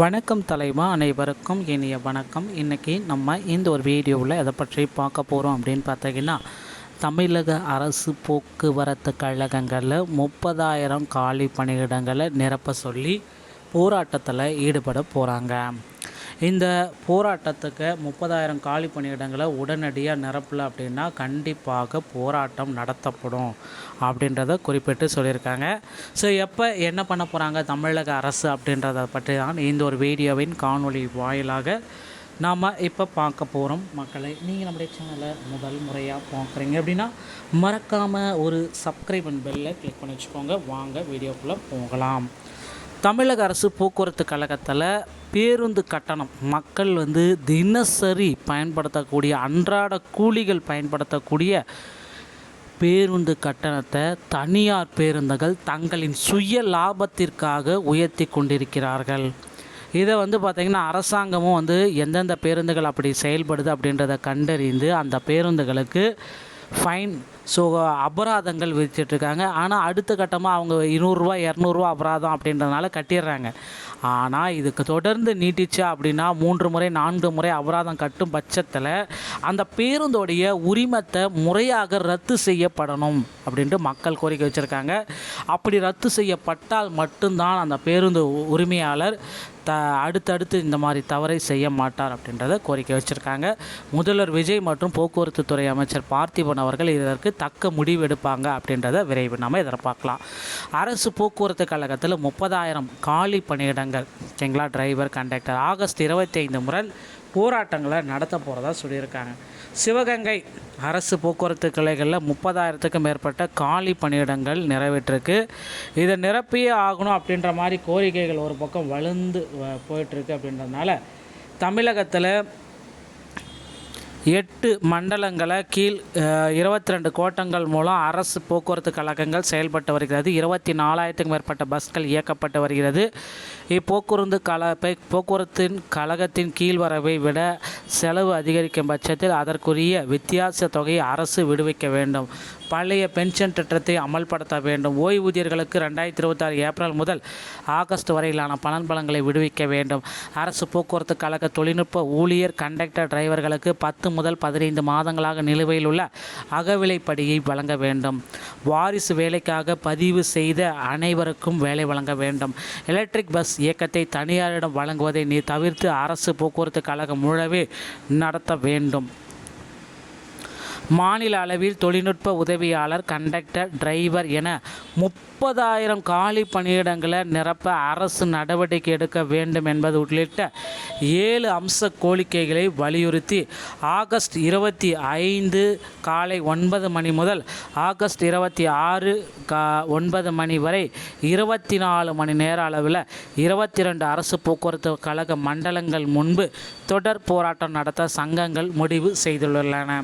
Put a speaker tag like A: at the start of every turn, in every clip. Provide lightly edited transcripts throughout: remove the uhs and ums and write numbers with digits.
A: வணக்கம் தலைவா, அனைவருக்கும் இனிய வணக்கம். இன்றைக்கி நம்ம இந்த ஒரு வீடியோவில் எதை பற்றி பார்க்க போகிறோம் அப்படின்னு பார்த்தீங்கன்னா, தமிழக அரசு போக்குவரத்து கழகங்களில் 30,000 காலி பணியிடங்களை நிரப்ப சொல்லி போராட்டத்தில் ஈடுபட போகிறாங்க. இந்த போராட்டத்துக்கு 30,000 காலி பணியிடங்களை உடனடியாக நிரப்பல அப்படின்னா கண்டிப்பாக போராட்டம் நடத்தப்படும் அப்படின்றத குறிப்பிட்டு சொல்லியிருக்காங்க. ஸோ எப்போ என்ன பண்ண போகிறாங்க தமிழக அரசு அப்படின்றத பற்றி தான் இந்த ஒரு வீடியோவின் காணொளி வாயிலாக நாம் இப்போ பார்க்க போகிறோம். மக்களை, நீங்கள் நம்முடைய சேனலை முதல் முறையாக பார்க்குறீங்க அப்படின்னா மறக்காமல் ஒரு சப்ஸ்கிரைப் அண்ட் பெல்லை கிளிக் பண்ணி வச்சுக்கோங்க. வாங்க வீடியோக்குள்ளே போகலாம். தமிழக அரசு போக்குவரத்து கழகத்தில் பேருந்து கட்டணம் மக்கள் தினசரி பயன்படுத்தக்கூடிய அன்றாட கூலிகள் பயன்படுத்தக்கூடிய பேருந்து கட்டணத்தை தனியார் பேருந்துகள் தங்களின் சுய லாபத்திற்காக உயர்த்தி கொண்டிருக்கிறார்கள். இதை பார்த்திங்கன்னா அரசாங்கமும் எந்தெந்த பேருந்துகள் அப்படி செயல்படுது அப்படின்றத கண்டறிந்து அந்த பேருந்துகளுக்கு ஃபைன் அபராதங்கள் விதிச்சிட்ருக்காங்க. ஆனால் அடுத்த கட்டமாக அவங்க 200 ரூபா 200 அபராதம் அப்படின்றதுனால கட்டிடுறாங்க. ஆனால் இதுக்கு தொடர்ந்து நீட்டிச்சா அப்படின்னா 3 முறை 4 முறை அபராதம் கட்டும் பட்சத்தில் அந்த பேருந்தோடைய உரிமத்தை முறையாக ரத்து செய்யப்படணும் அப்படின்ட்டு மக்கள் கோரிக்கை வச்சுருக்காங்க. அப்படி ரத்து செய்யப்பட்டால் மட்டும்தான் அந்த பேருந்து உரிமையாளர் அடுத்தடுத்து இந்த மாதிரி தவறை செய்ய மாட்டார் அப்படின்றத கோரிக்கை வச்சுருக்காங்க. முதல்வர் விஜய் மற்றும் போக்குவரத்து துறை அமைச்சர் பார்த்திபன் அவர்கள் இதற்கு தக்க முடிவு எடுப்பாங்க அப்படின்றத விரைவில் நம்ம எதிர்பார்க்கலாம். அரசு போக்குவரத்து கழகத்தில் 30,000 காலி பணியிடங்கள் சரிங்களா, டிரைவர், கண்டக்டர் ஆகஸ்ட் 25 முதல் போராட்டங்களை நடத்த போகிறதா சொல்லியிருக்காங்க. சிவகங்கை அரசு போக்குவரத்து கிளைகளில் 30,000க்கும் மேற்பட்ட காலி பணியிடங்கள் நிறைவேற்றிருக்கு. இதை நிரப்பியே ஆகணும் அப்படின்ற மாதிரி கோரிக்கைகள் ஒரு பக்கம் வலுந்து போயிட்டுருக்கு. அப்படின்றதுனால தமிழகத்தில் 8 மண்டலங்களை கீழ் 22 கோட்டங்கள் மூலம் அரசு போக்குவரத்து கழகங்கள் செயல்பட்டு வருகிறது. 24,000க்கும் மேற்பட்ட பஸ்கள் இயக்கப்பட்டு வருகிறது. போக்குவரத்தின் கழகத்தின் கீழ் வரவை விட செலவு அதிகரிக்கும் பட்சத்தில் அதற்குரிய வித்தியாச தொகையை அரசு விடுவிக்க வேண்டும். பழைய பென்ஷன் திட்டத்தை அமல்படுத்த வேண்டும். ஓய்வூதியர்களுக்கு 2026 ஏப்ரல் முதல் ஆகஸ்ட் வரையிலான பலன்களை விடுவிக்க வேண்டும். அரசு போக்குவரத்து கழக தொழில்நுட்ப ஊழியர், கண்டக்டர், டிரைவர்களுக்கு 10 முதல் 15 மாதங்களாக நிலுவையில் உள்ள அகவிலைப்படியை வழங்க வேண்டும். வாரிசு வேலைக்காக பதிவு செய்த அனைவருக்கும் வேலை வழங்க வேண்டும். எலக்ட்ரிக் பஸ் இயக்கத்தை தனியாரிடம் வழங்குவதை தவிர்த்து அரசு போக்குவரத்து கழகம் முழவே நடத்த வேண்டும். மாநில அளவில் தொழில்நுட்ப உதவியாளர், கண்டக்டர், டிரைவர் என 30,000 காலி பணியிடங்களை நிரப்ப அரசு நடவடிக்கை எடுக்க வேண்டும் என்பது உள்ளிட்ட 7 அம்ச கோரிக்கைகளை வலியுறுத்தி ஆகஸ்ட் 25 காலை 9 மணி முதல் ஆகஸ்ட் 26 9 மணி வரை 24 மணி நேர அளவில் 22 அரசு போக்குவரத்து கழக மண்டலங்கள் முன்பு தொடர் போராட்டம் நடத்த சங்கங்கள் முடிவு செய்துள்ளன.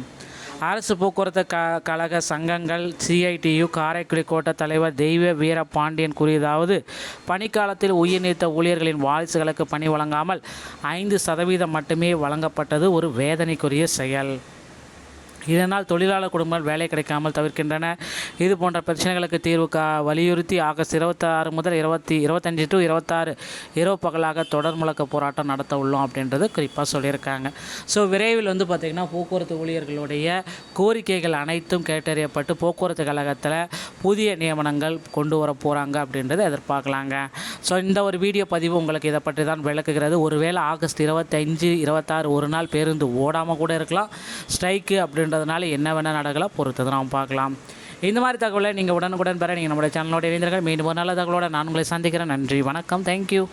A: அரசு போக்குவரத்து கழக சங்கங்கள் CITU காரைக்குடி கோட்ட தலைவர் தெய்வ வீர பாண்டியன் கூறியதாவது, பணிக்காலத்தில் உயிர்நீத்த ஊழியர்களின் வாரிசுகளுக்கு பணி வழங்காமல் 5% மட்டுமே வழங்கப்பட்டது ஒரு வேதனைக்குரிய செயல். இதனால் தொழிலாளர் குடும்பங்கள் வேலை கிடைக்காமல் தவிர்க்கின்றன. இது போன்ற பிரச்சனைகளுக்கு தீர்வு வலியுறுத்தி ஆகஸ்ட் 26 முதல் 25 to 26 இரவு பகலாக தொடர் முழக்க போராட்டம் நடத்த உள்ளோம் அப்படின்றது குறிப்பாக சொல்லியிருக்காங்க. ஸோ விரைவில் பார்த்திங்கன்னா போக்குவரத்து ஊழியர்களுடைய கோரிக்கைகள் அனைத்தும் கேட்டறியப்பட்டு போக்குவரத்து கழகத்தில் புதிய நியமனங்கள் கொண்டு வர போகிறாங்க அப்படின்றத எதிர்பார்க்கலாங்க. ஸோ இந்த ஒரு வீடியோ பதிவு உங்களுக்கு இதை பற்றி தான் விளக்குகிறது. ஒருவேளை ஆகஸ்ட் 25 26 ஒரு நாள் பேருந்து ஓடாமல் கூட இருக்கலாம். ஸ்ட்ரைக்கு அப்படின்றதுனால என்ன வேணால் நடக்கலாம், பொறுத்து தான் நாம் பார்க்கலாம். இந்த மாதிரி தகவலை நீங்கள் உடனுக்குடன் பெற நீங்கள் நம்முடைய சேனலோட இணைந்தீர்கள். மீண்டும் ஒரு நல்ல தகவலோடு நான் உங்களை சந்திக்கிறேன். நன்றி, வணக்கம், தேங்க்யூ.